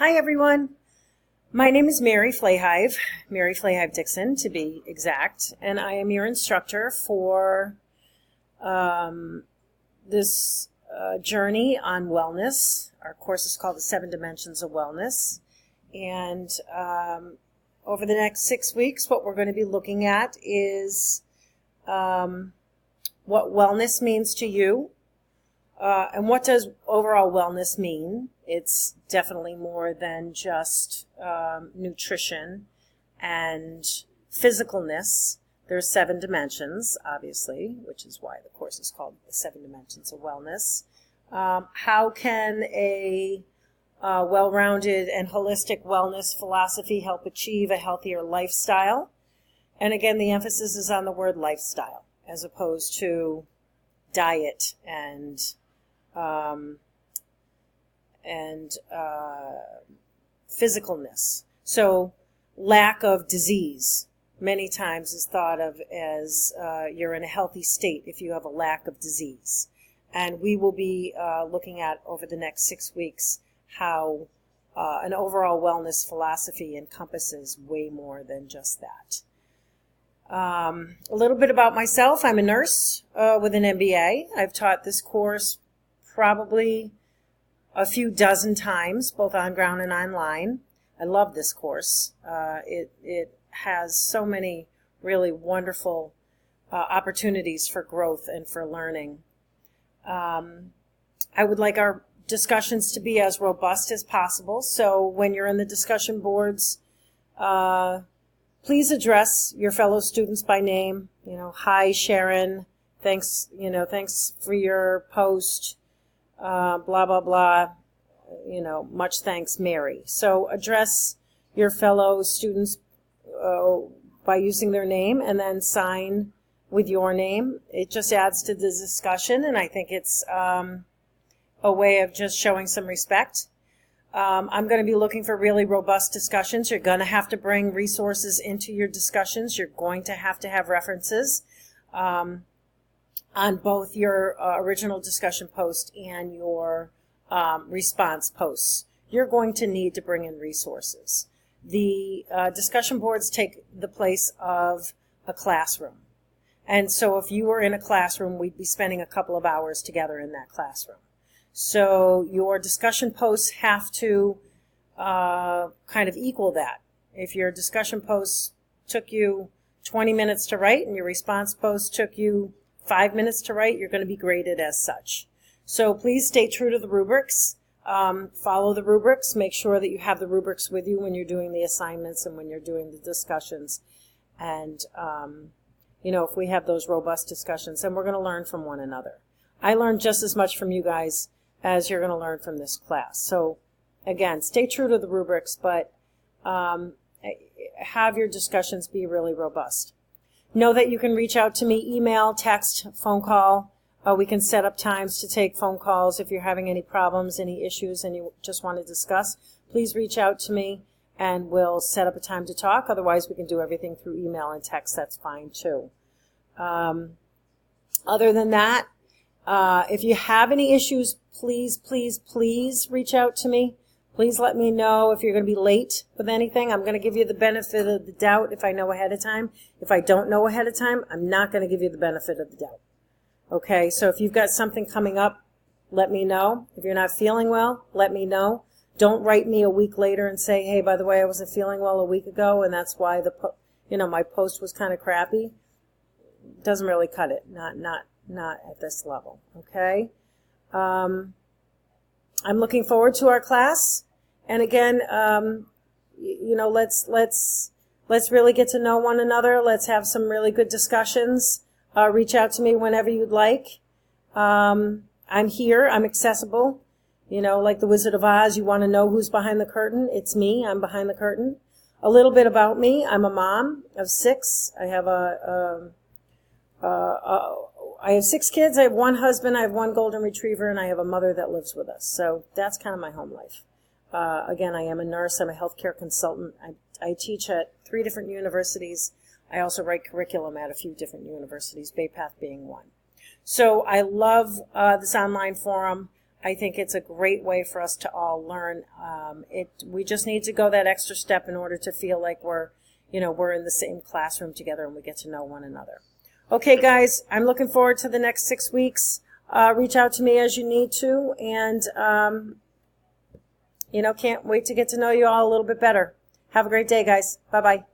Hi everyone, my name is Mary Flahive-Dickson to be exact, and I am your instructor for this journey on wellness. Our course is called the 7 Dimensions of Wellness, and over the next 6 weeks what we're going to be looking at is what wellness means to you. And what does overall wellness mean? It's definitely more than just nutrition and physicalness. There's 7 dimensions, obviously, which is why the course is called the 7 Dimensions of Wellness. How can a well-rounded and holistic wellness philosophy help achieve a healthier lifestyle? And again, the emphasis is on the word lifestyle as opposed to diet and physicalness. So lack of disease many times is thought of as you're in a healthy state if you have a lack of disease. And we will be looking at over the next 6 weeks how an overall wellness philosophy encompasses way more than just that. A little bit about myself. I'm a nurse with an MBA. I've taught this course probably a few dozen times, both on ground and online. I love this course. It has so many really wonderful opportunities for growth and for learning. I would like our discussions to be as robust as possible. So when you're in the discussion boards, please address your fellow students by name. Hi Sharon, thanks for your post, blah, blah, blah, much thanks Mary. So address your fellow students by using their name and then sign with your name. It just adds to the discussion, and I think it's a way of just showing some respect. I'm going to be looking for really robust discussions. You're going to have to bring resources into your discussions. You're going to have references on both your original discussion post and your response posts. You're going to need to bring in resources. The discussion boards take the place of a classroom. And so if you were in a classroom, we'd be spending a couple of hours together in that classroom. So your discussion posts have to kind of equal that. If your discussion post took you 20 minutes to write and your response post took you 5 minutes to write, you're going to be graded as such. So please stay true to the rubrics. Follow the rubrics. Make sure that you have the rubrics with you when you're doing the assignments and when you're doing the discussions. And, if we have those robust discussions, then we're going to learn from one another. I learned just as much from you guys as you're going to learn from this class. So, again, stay true to the rubrics, but have your discussions be really robust. Know that you can reach out to me, email, text, phone call. We can set up times to take phone calls if you're having any problems, any issues, and you just want to discuss. Please reach out to me, and we'll set up a time to talk. Otherwise, we can do everything through email and text. That's fine, too. Other than that, if you have any issues, please reach out to me. Please let me know if you're going to be late with anything. I'm going to give you the benefit of the doubt if I know ahead of time. If I don't know ahead of time, I'm not going to give you the benefit of the doubt. Okay, so if you've got something coming up, let me know. If you're not feeling well, let me know. Don't write me a week later and say, hey, by the way, I wasn't feeling well a week ago, and that's why my post was kind of crappy. It doesn't really cut it. Not at this level. Okay. I'm looking forward to our class, and again, let's really get to know one another. Let's have some really good discussions. Reach out to me whenever you'd like. I'm here. I'm accessible. Like the Wizard of Oz, you want to know who's behind the curtain? It's me. I'm behind the curtain. A little bit about me. I'm a mom of 6. I have 6 kids. I have 1 husband. I have 1 golden retriever, and I have a mother that lives with us. So that's kind of my home life. Again, I am a nurse. I'm a healthcare consultant. I teach at 3 different universities. I also write curriculum at a few different universities, Bay Path being one. So I love this online forum. I think it's a great way for us to all learn. We just need to go that extra step in order to feel like we're in the same classroom together and we get to know one another. Okay, guys, I'm looking forward to the next 6 weeks. Reach out to me as you need to, and can't wait to get to know you all a little bit better. Have a great day, guys. Bye-bye.